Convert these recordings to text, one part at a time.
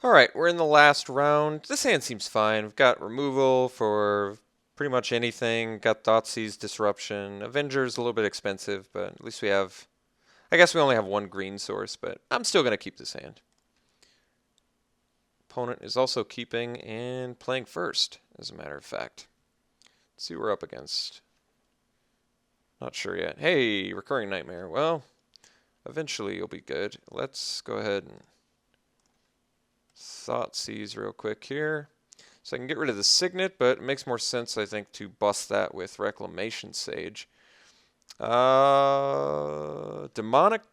Alright, we're in the last round. This hand seems fine. We've got removal for pretty much anything. Got Thoughtseize, Disruption. Avenger's a little bit expensive, but at least we have... I guess we only have one green source, but I'm still going to keep this hand. Opponent is also keeping and playing first, as a matter of fact. Let's see what we're up against. Not sure yet. Hey, Recurring Nightmare. Well, eventually you'll be good. Let's go ahead and Thoughtseize real quick here. So I can get rid of the Signet, but it makes more sense, I think, to bust that with Reclamation Sage. Demonic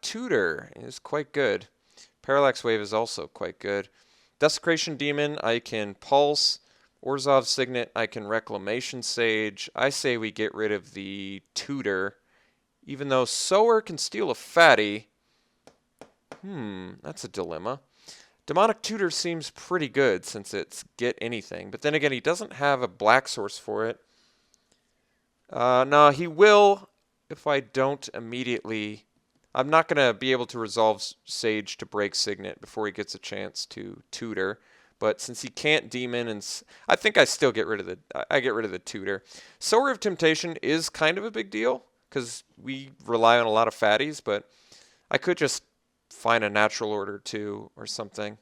Tutor is quite good. Parallax Wave is also quite good. Desecration Demon, I can Pulse. Orzhov Signet, I can Reclamation Sage. I say we get rid of the Tutor. Even though Sower can steal a fatty. That's a dilemma. Demonic Tutor seems pretty good since it's get anything. But then again, he doesn't have a black source for it. No, he will if I don't immediately... I'm not going to be able to resolve Sage to break Signet before he gets a chance to Tutor. But since he can't Demon, and I think I still get rid of the... I get rid of the Tutor. Sower of Temptation is kind of a big deal because we rely on a lot of fatties, but I could just find a natural order too or something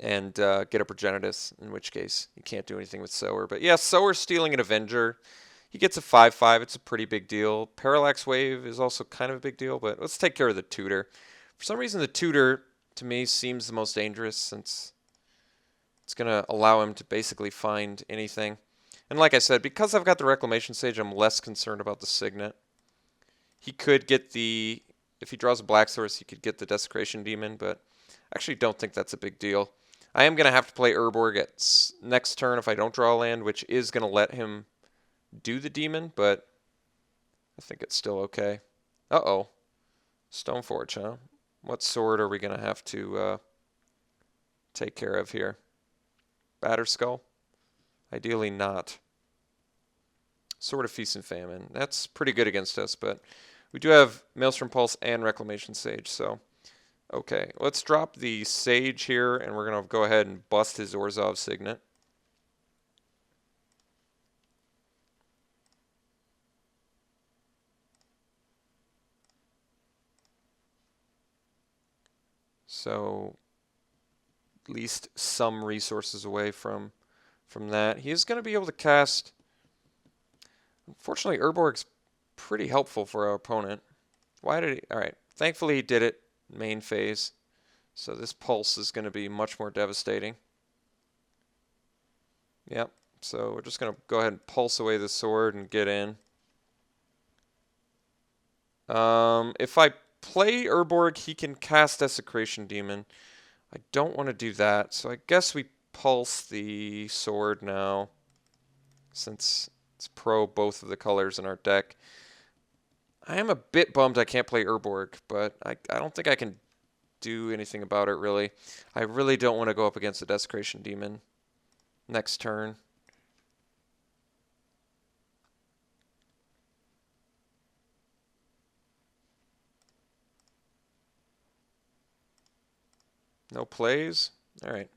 and get a Progenitus, in which case you can't do anything with Sower. But yeah, Sower stealing an Avenger. He gets a 5/5. It's a pretty big deal. Parallax Wave is also kind of a big deal, but let's take care of the Tutor. For some reason, the Tutor, to me, seems the most dangerous since it's going to allow him to basically find anything. And like I said, because I've got the Reclamation Sage, I'm less concerned about the Signet. He could get the... If he draws a black source, he could get the Desecration Demon, but I actually don't think that's a big deal. I am going to have to play Urborg at next turn if I don't draw a land, which is going to let him do the demon, but I think it's still okay. Uh-oh. Stoneforge, huh? What sword are we going to have to take care of here? Batterskull? Ideally not. Sword of Feast and Famine. That's pretty good against us, but we do have Maelstrom Pulse and Reclamation Sage, so... Okay, let's drop the Sage here, and we're going to go ahead and bust his Orzhov Signet. So, at least some resources away from that. He is going to be able to cast... Unfortunately, Urborg's pretty helpful for our opponent. Why did he... Alright, thankfully he did it main phase. So this Pulse is going to be much more devastating. Yep, so we're just going to go ahead and pulse away the sword and get in. If I play Urborg, he can cast Desecration Demon. I don't want to do that, so I guess we pulse the sword now, since it's pro both of the colors in our deck. I am a bit bummed I can't play Urborg, but I don't think I can do anything about it, really. I really don't want to go up against the Desecration Demon next turn. No plays? Alright.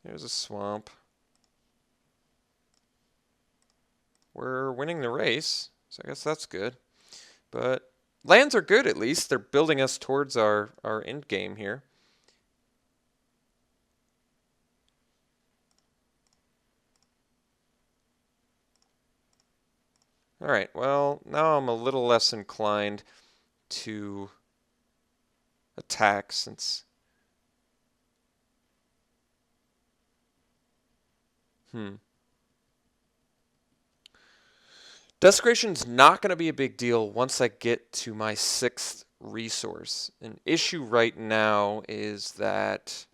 There's a swamp. We're winning the race, so I guess that's good. But lands are good, at least. They're building us towards our end game here. Alright, well, now I'm a little less inclined to attack since... Desecration's not going to be a big deal once I get to my 6th resource. An issue right now is that...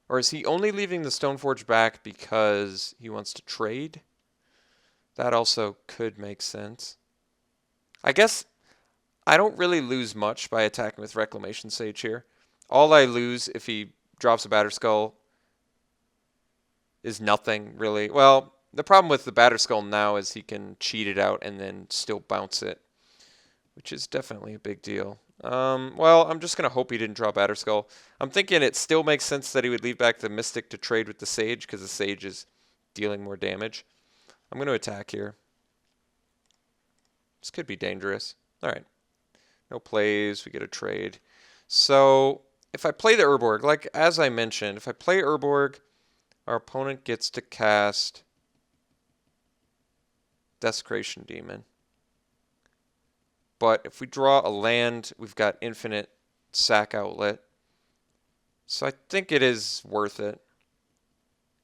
Or is he only leaving the Stoneforge back because he wants to trade? That also could make sense. I guess I don't really lose much by attacking with Reclamation Sage here. All I lose if he drops a Batterskull is nothing, really. Well, the problem with the Batterskull now is he can cheat it out and then still bounce it, which is definitely a big deal. Well, I'm just going to hope he didn't draw Batterskull. I'm thinking it still makes sense that he would leave back the Mystic to trade with the Sage because the Sage is dealing more damage. I'm going to attack here. This could be dangerous. All right. No plays. We get a trade. So if I play the Urborg, like as I mentioned, if I play Urborg, our opponent gets to cast Desecration Demon. But if we draw a land, we've got infinite sack outlet. So I think it is worth it.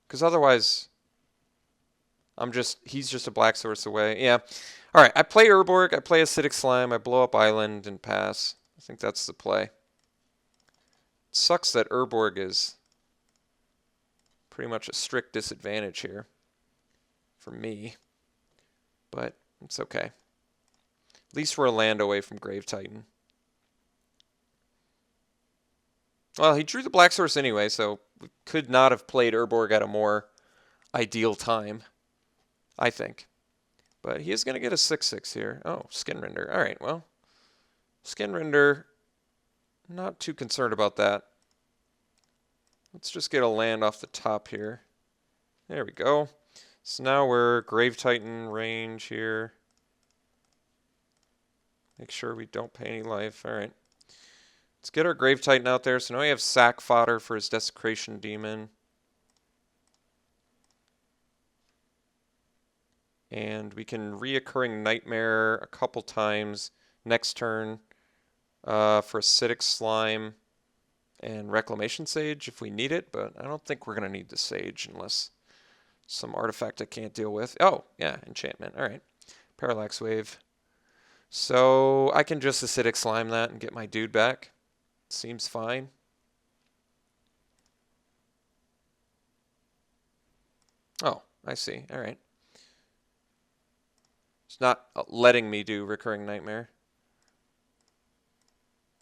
Because otherwise, he's just a black source away. Yeah. All right, I play Urborg, I play Acidic Slime, I blow up Island and pass. I think that's the play. It sucks that Urborg is pretty much a strict disadvantage here for me. But it's okay. At least we're a land away from Grave Titan. Well, he drew the black source anyway, so we could not have played Urborg at a more ideal time, I think. But he is going to get a 6/6 here. Oh, Skinrender. All right, well, Skinrender, not too concerned about that. Let's just get a land off the top here. There we go. So now we're Grave Titan range here. Make sure we don't pay any life. All right. Let's get our Grave Titan out there. So now we have sack fodder for his Desecration Demon. And we can Reoccurring Nightmare a couple times next turn for Acidic Slime and Reclamation Sage if we need it, but I don't think we're going to need the Sage unless some artifact I can't deal with. Oh, yeah, enchantment. All right. Parallax Wave. So I can just Acidic Slime that and get my dude back. Seems fine. Oh, I see. All right. It's not letting me do Recurring Nightmare.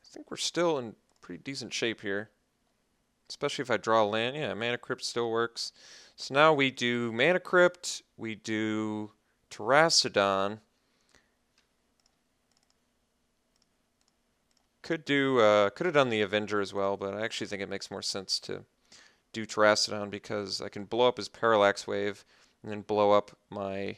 I think we're still in pretty decent shape here. Especially if I draw a land. Yeah, Mana Crypt still works. So now we do Mana Crypt. We do Terrastodon. Could have done the Avenger as well, but I actually think it makes more sense to do Terrastodon because I can blow up his Parallax Wave and then blow up my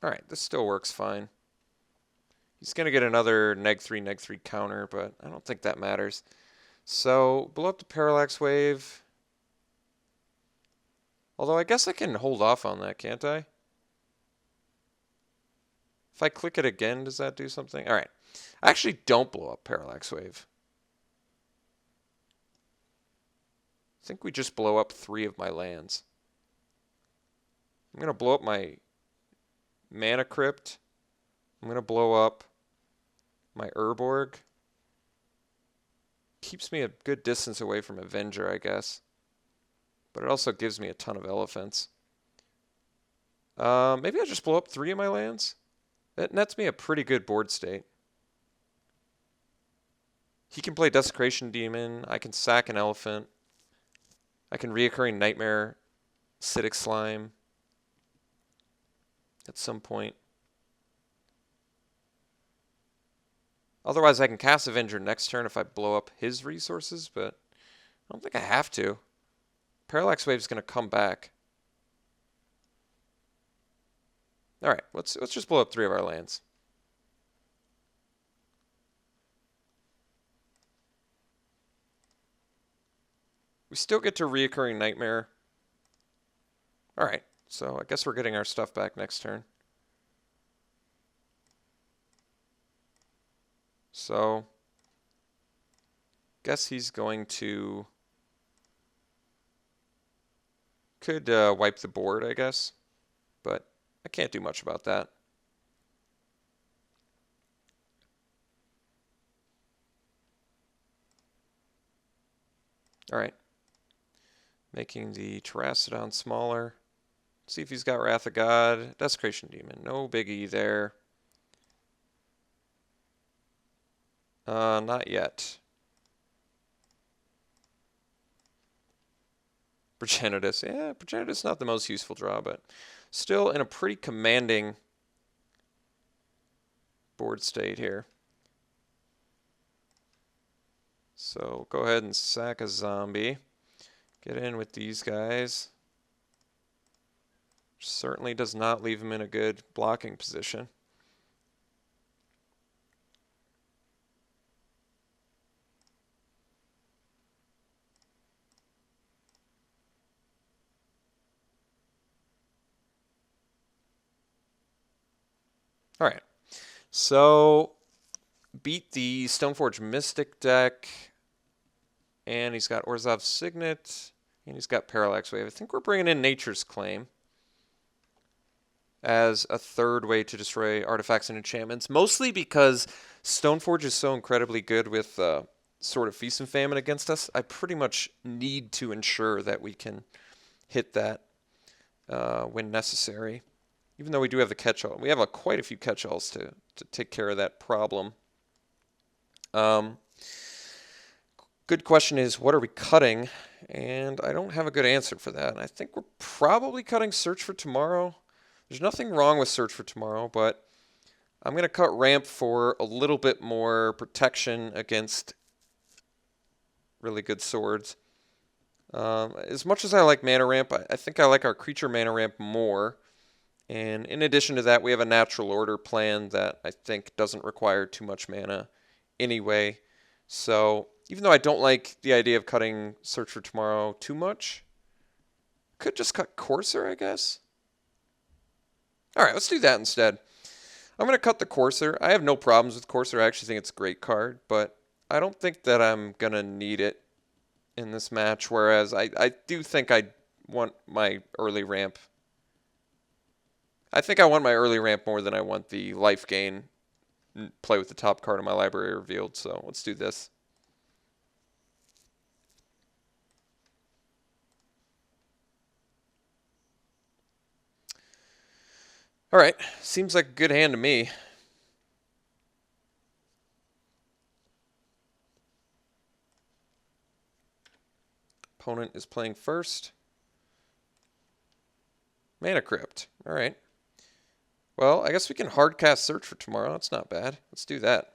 Alright, this still works fine. He's going to get another neg 3 counter, but I don't think that matters. So, blow up the Parallax Wave. Although I guess I can hold off on that, can't I? If I click it again, does that do something? Alright. I actually don't blow up Parallax Wave. I think we just blow up 3 of my lands. I'm going to blow up my Mana Crypt. I'm going to blow up my Urborg. Keeps me a good distance away from Avenger, I guess. But it also gives me a ton of elephants. Maybe I'll just blow up 3 of my lands. That nets me a pretty good board state. He can play Desecration Demon. I can sack an elephant. I can Reoccurring Nightmare, Acidic Slime at some point. Otherwise, I can cast Avenger next turn if I blow up his resources, but I don't think I have to. Parallax Wave is going to come back. All right, let's just blow up 3 of our lands. We still get to Reoccurring Nightmare. All right, so I guess we're getting our stuff back next turn. So, guess he's going to... Could wipe the board, I guess. But I can't do much about that. All right. Making the Terrastodon smaller. See if he's got Wrath of God. Desecration Demon. No biggie there. Not yet. Progenitus. Yeah, Progenitus not the most useful draw, but Still in a pretty commanding board state here. So go ahead and sack a zombie. Get in with these guys. Certainly does not leave him in a good blocking position. All right, so beat the Stoneforge Mystic deck, and he's got Orzhov's Signet, and he's got Parallax Wave. I think we're bringing in Nature's Claim as a third way to destroy artifacts and enchantments, mostly because Stoneforge is so incredibly good with sort of Feast and Famine against us. I pretty much need to ensure that we can hit that when necessary. Even though we do have the catch-all. We have quite a few catch-alls to take care of that problem. Good question is, what are we cutting? And I don't have a good answer for that. I think we're probably cutting Search for Tomorrow. There's nothing wrong with Search for Tomorrow, but I'm going to cut Ramp for a little bit more protection against really good swords. As much as I like Mana Ramp, I think I like our creature Mana Ramp more. And in addition to that, we have a Natural Order plan that I think doesn't require too much mana anyway. So even though I don't like the idea of cutting Search for Tomorrow too much, could just cut Courser, I guess. All right, let's do that instead. I'm going to cut the Courser. I have no problems with Courser. I actually think it's a great card, but I don't think that I'm going to need it in this match, whereas I do think I want my early ramp. I think I want my early ramp more than I want the life gain play with the top card of my library revealed, so let's do this. All right, seems like a good hand to me. Opponent is playing first. Mana Crypt, all right. Well, I guess we can hardcast Search for Tomorrow. That's not bad. Let's do that.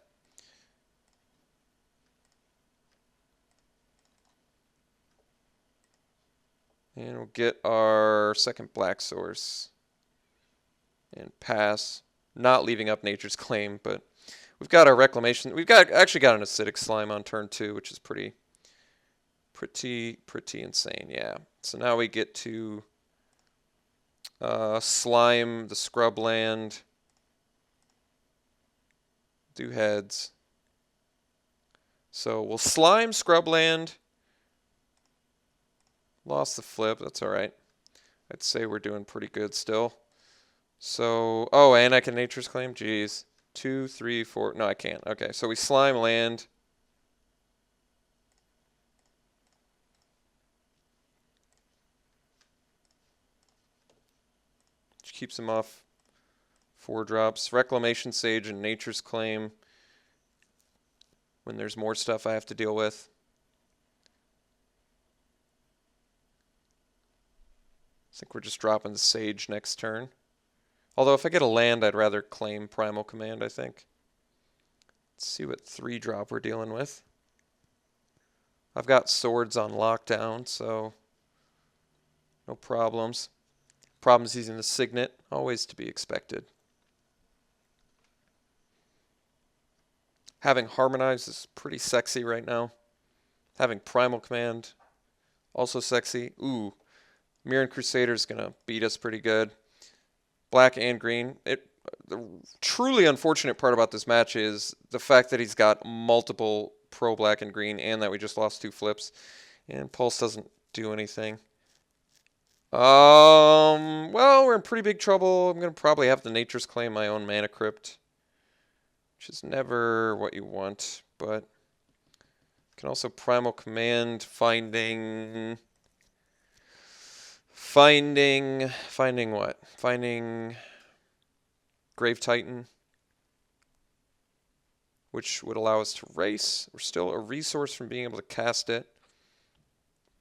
And we'll get our second black source. And pass. Not leaving up Nature's Claim, but we've got our Reclamation. We've actually got an Acidic Slime on turn 2, which is pretty insane, yeah. So now we get to slime the Scrubland. Do heads. So we'll slime Scrubland. Lost the flip. That's all right. I'd say we're doing pretty good still. So, oh, and I can Nature's Claim? Jeez. 2, 3, 4. No, I can't. Okay, so we slime land. Which keeps him off 4 drops. Reclamation Sage and Nature's Claim when there's more stuff I have to deal with. I think we're just dropping the Sage next turn. Although if I get a land, I'd rather claim Primal Command, I think. Let's see what 3-drop we're dealing with. I've got swords on lockdown, so no problems. Problems using the Signet, always to be expected. Having Harmonize is pretty sexy right now. Having Primal Command, also sexy. Ooh, Mirran Crusader's going to beat us pretty good. Black and green. The truly unfortunate part about this match is the fact that he's got multiple pro black and green and that we just lost 2 flips. And Pulse doesn't do anything. Well, we're in pretty big trouble. I'm going to probably have to Nature's Claim my own Mana Crypt, which is never what you want, but you can also Primal Command, finding what? Finding Grave Titan, which would allow us to race. We're still a resource from being able to cast it,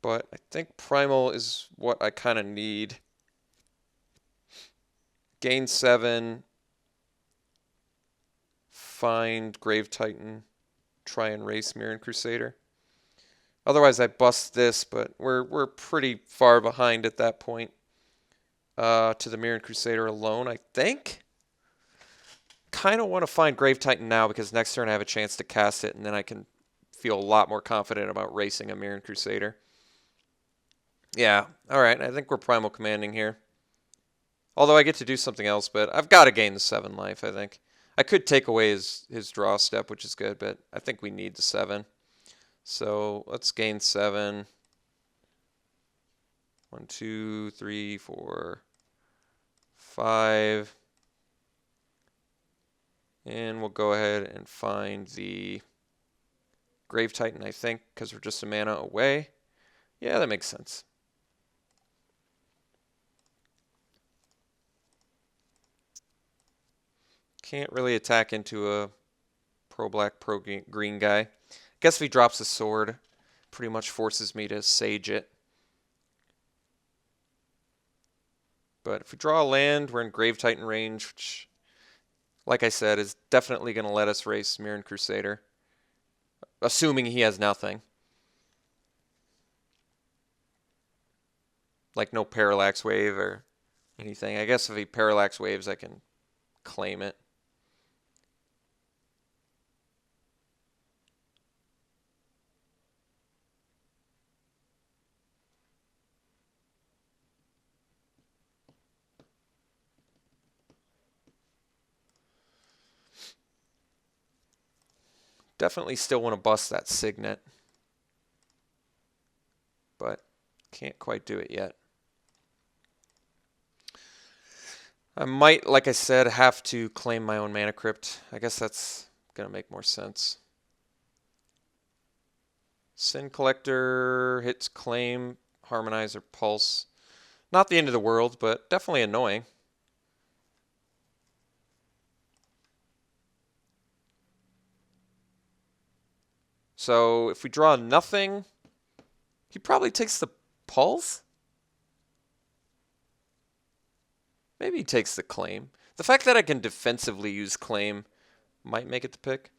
but I think Primal is what I kind of need. Gain 7. Find Grave Titan. Try and race Mirran Crusader. Otherwise, I bust this, but we're pretty far behind at that point. To the Mirran Crusader alone, I think. Kind of want to find Grave Titan now because next turn I have a chance to cast it, and then I can feel a lot more confident about racing a Mirran Crusader. Yeah, all right. I think we're Primal Commanding here. Although I get to do something else, but I've got to gain the 7 life, I think. I could take away his draw step, which is good, but I think we need the 7. So let's gain 7. 1, 2, 3, 4, 5. And we'll go ahead and find the Grave Titan, I think, because we're just a mana away. Yeah, that makes sense. Can't really attack into a pro-black, pro-green guy. Guess if he drops a sword, pretty much forces me to Sage it. But if we draw a land, we're in Grave Titan range, which, like I said, is definitely going to let us race Mirran Crusader. Assuming he has nothing. Like no Parallax Wave or anything. I guess if he Parallax Waves, I can claim it. Definitely still want to bust that Signet. But can't quite do it yet. I might, like I said, have to claim my own Mana Crypt. I guess that's going to make more sense. Sin Collector hits Claim, Harmonize, or Pulse. Not the end of the world, but definitely annoying. So if we draw nothing, he probably takes the Pulse? Maybe he takes the Claim. The fact that I can defensively use Claim might make it the pick.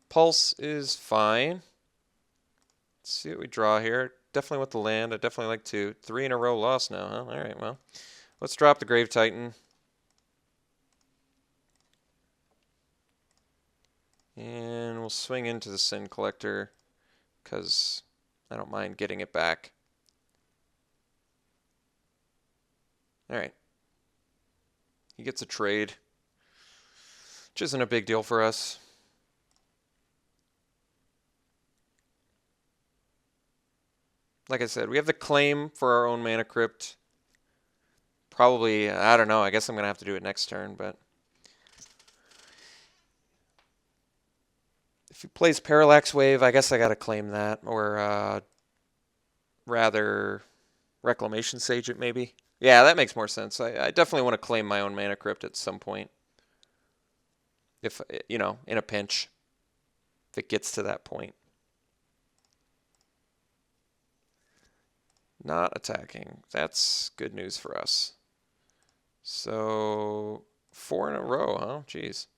Pulse is fine. Let's see what we draw here. Definitely with the land. I definitely like to. 3 in a row lost now, huh? All right, well. Let's drop the Grave Titan. And we'll swing into the Sin Collector because I don't mind getting it back. All right. He gets a trade, which isn't a big deal for us. Like I said, we have the claim for our own Mana Crypt. Probably, I don't know, I guess I'm going to have to do it next turn, but if he plays Parallax Wave, I guess I got to claim that, or rather Reclamation Sage it maybe. Yeah, that makes more sense. I definitely want to claim my own Mana Crypt at some point. If, you know, in a pinch, if it gets to that point. Not attacking. That's good news for us. So 4 in a row, huh? Jeez.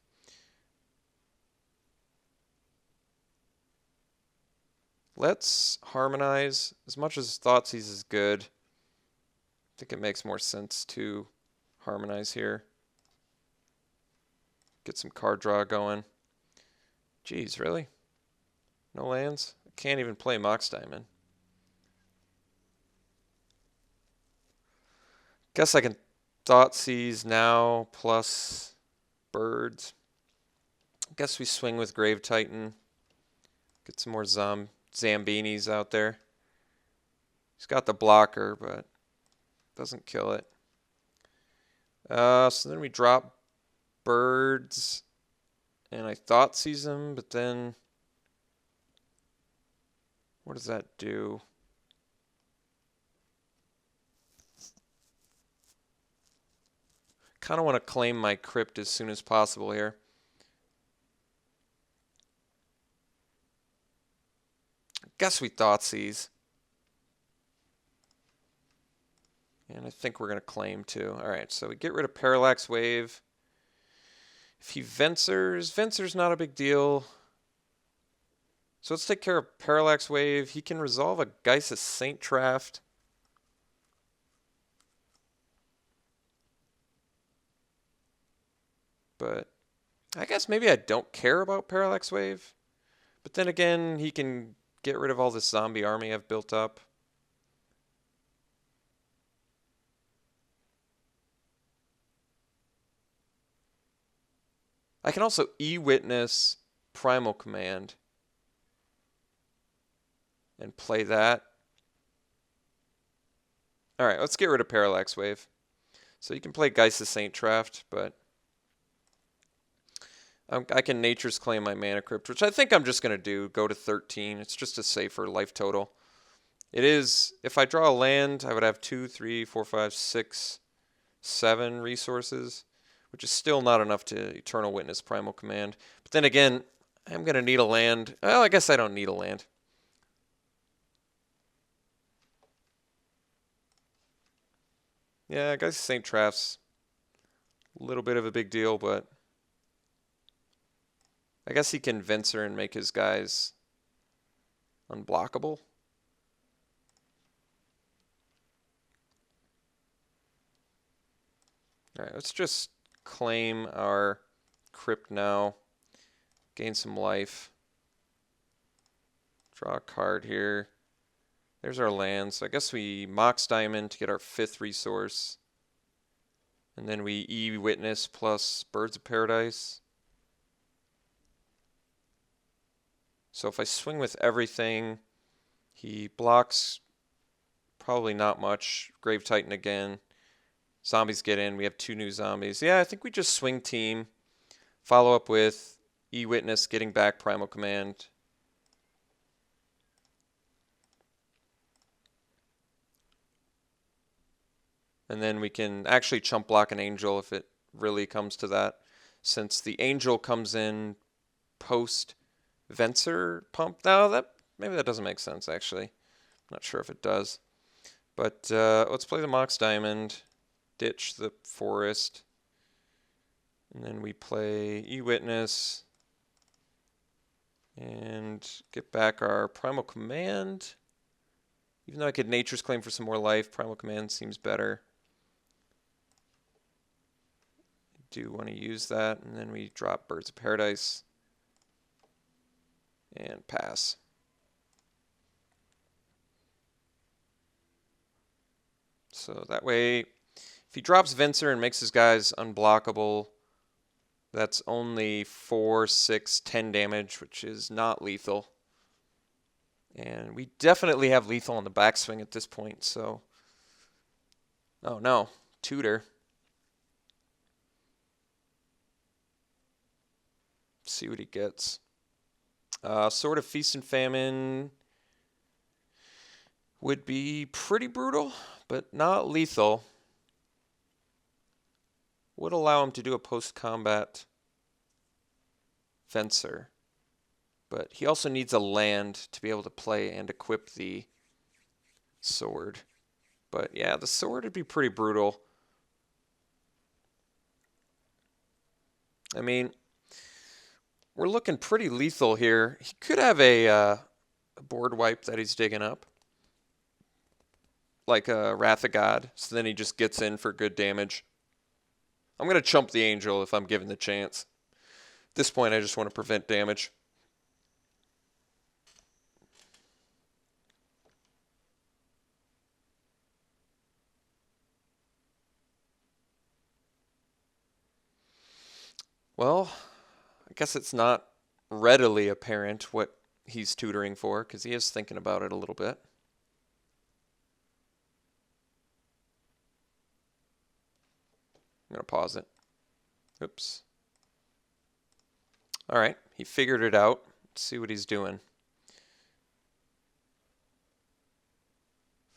Let's harmonize. As much as Thoughtseize is good, I think it makes more sense to harmonize here. Get some card draw going. Jeez, really? No lands? I can't even play Mox Diamond. Guess I can Thoughtseize now plus birds. Guess we swing with Grave Titan. Get some more Zambinis out there. He's got the blocker, but doesn't kill it. So then we drop birds, and I Thoughtseize him, but then what does that do? Kind of want to claim my crypt as soon as possible here. Guess we Thoughtseize. And I think we're going to claim too. All right, so we get rid of Parallax Wave. If he Venser's not a big deal. So let's take care of Parallax Wave. He can resolve a Geisha Saint Draft. But I guess maybe I don't care about Parallax Wave. But then again, he can get rid of all this zombie army I've built up. I can also E-Witness Primal Command and play that. All right, let's get rid of Parallax Wave. So you can play Geisha Saint Draft, but I can Nature's Claim my Mana Crypt, which I think I'm just going to do. Go to 13. It's just a safer life total. It is, if I draw a land, I would have 2, 3, 4, 5, 6, 7 resources, which is still not enough to Eternal Witness Primal Command. But then again, I'm going to need a land. Well, I guess I don't need a land. Yeah, I guess St. Traft's a little bit of a big deal, but I guess he can Venser and make his guys unblockable. All right, let's just claim our crypt now. Gain some life. Draw a card here. There's our land. So I guess we Mox Diamond to get our 5th resource. And then we E-Witness plus Birds of Paradise. So if I swing with everything, he blocks probably not much. Grave Titan again. Zombies get in. We have 2 new zombies. Yeah, I think we just swing team. Follow up with E-Witness getting back Primal Command. And then we can actually chump block an Angel if it really comes to that. Since the Angel comes in post Venser pump. No, maybe that doesn't make sense actually. I'm not sure if it does. But let's play the Mox Diamond. Ditch the forest. And then we play E-Witness. And get back our Primal Command. Even though I could Nature's Claim for some more life, Primal Command seems better. I do want to use that. And then we drop Birds of Paradise. And pass. So that way, if he drops Venser and makes his guys unblockable, that's only 4, 6, 10 damage, which is not lethal. And we definitely have lethal on the backswing at this point, so... Oh no, Tutor. Let's see what he gets. Sword of Feast and Famine would be pretty brutal, but not lethal. Would allow him to do a post-combat Venser. But he also needs a land to be able to play and equip the sword. But yeah, the sword would be pretty brutal. I mean, we're looking pretty lethal here. He could have a board wipe that he's digging up. Like a Wrath of God. So then he just gets in for good damage. I'm going to chump the Angel if I'm given the chance. At this point, I just want to prevent damage. Well, I guess it's not readily apparent what he's tutoring for, because he is thinking about it a little bit. I'm going to pause it. Oops. All right, he figured it out. Let's see what he's doing.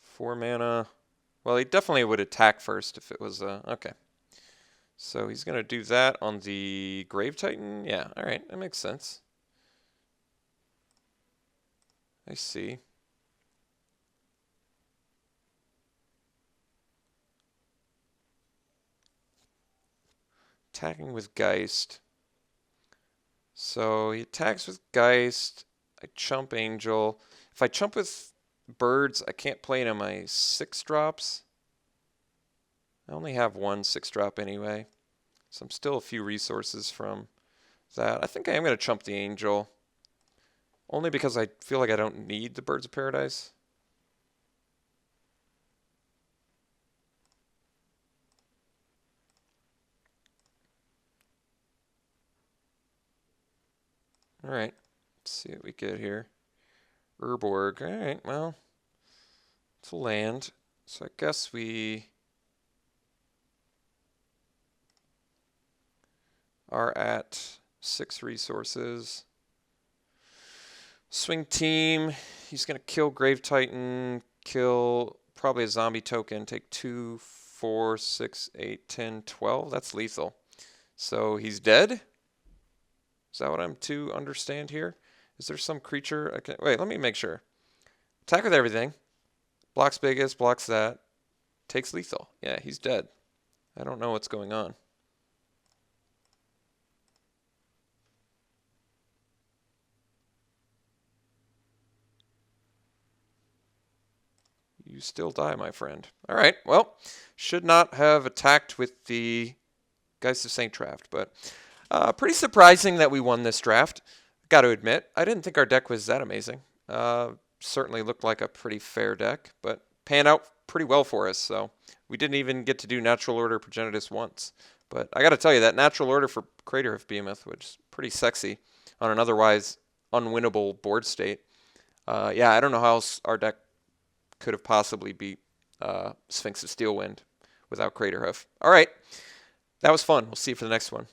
4 mana. Well, he definitely would attack first if it was okay. So he's going to do that on the Grave Titan? Yeah, all right, that makes sense. I see. attacking with Geist. So he attacks with Geist. I chump Angel. If I chump with birds, I can't play into my 6-drops. I only have one 6-drop anyway. So I'm still a few resources from that. I think I am going to chump the Angel. Only because I feel like I don't need the Birds of Paradise. Alright, let's see what we get here. Urborg. Alright, well, it's a land. So I guess we are at 6 resources. Swing team. He's going to kill Grave Titan, kill probably a zombie token, take 2, 4, 6, 8, 10, 12. That's lethal. So he's dead? Is that what I'm to understand here? Is there some creature? I can, wait, let me make sure. Attack with everything. Blocks biggest, blocks that. Takes lethal. Yeah, he's dead. I don't know what's going on. You still die, my friend. All right, well, should not have attacked with the Geist of Saint draft, but pretty surprising that we won this draft. Got to admit, I didn't think our deck was that amazing. Certainly looked like a pretty fair deck, but panned out pretty well for us, so we didn't even get to do Natural Order Progenitus once. But I got to tell you, that Natural Order for Craterhoof Behemoth was pretty sexy on an otherwise unwinnable board state. Yeah, I don't know how else our deck could have possibly beat Sphinx of Steelwind without Craterhoof. All right, that was fun. We'll see you for the next one.